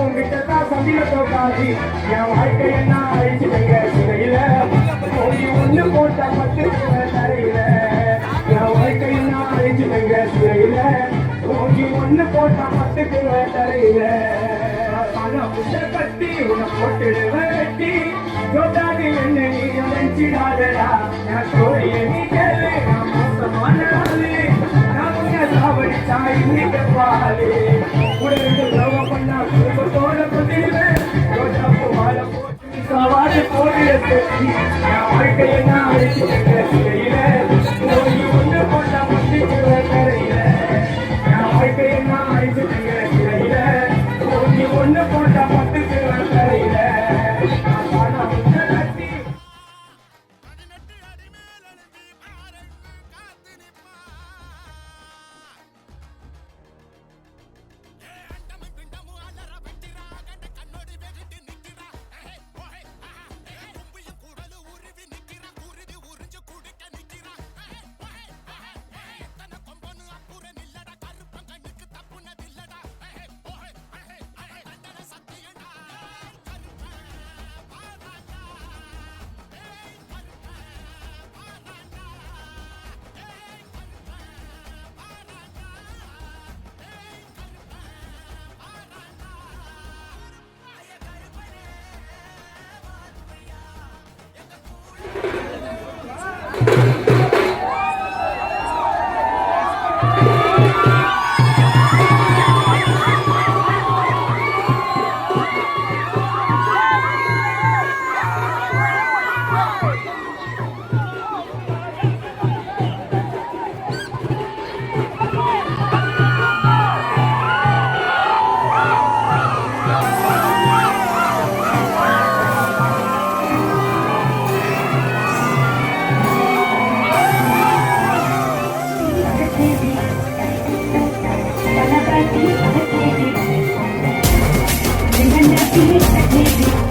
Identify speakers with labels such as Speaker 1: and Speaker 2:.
Speaker 1: உங்ககிட்டதான் சந்தில தோக்காதி என் வாழ்க்கை என்ன அழிச்சுட்டீங்க சிறையில போய் ஒண்ணு போட்ட பத்து தரையில என் வாழ்க்கை என்ன அழிச்சுட்டீங்க சிறையில போய் ஒண்ணு போட்ட பத்துக்கு தரையில பணம் உள்ள கட்டி உன்னை போட்டுடுவேன் வெட்டி யோட்டாதி என்ன நீ நினைச்சிடாதடா என் கோழியை நீ கேளு நான் மோசமான ஆளு நான் உன்னை சாவடிச்சா இன்னைக்கு பாலு உடனே லவ் பண்ணா குடும்பத்தோட கொண்டிருவேன் யோட்டாப்பு வாழ போட்டு சவாரி போடுறது என் வாழ்க்கையை நான் அழிச்சுட்டேன் சிறையில போய் ஒண்ணு போட்டா பத்துக்கு தரையில என் வாழ்க்கையை நான் அழிச்சுட்டேன் சிறையில போய் ஒண்ணு போட்டா பத்துக்கு தரையில
Speaker 2: Baby,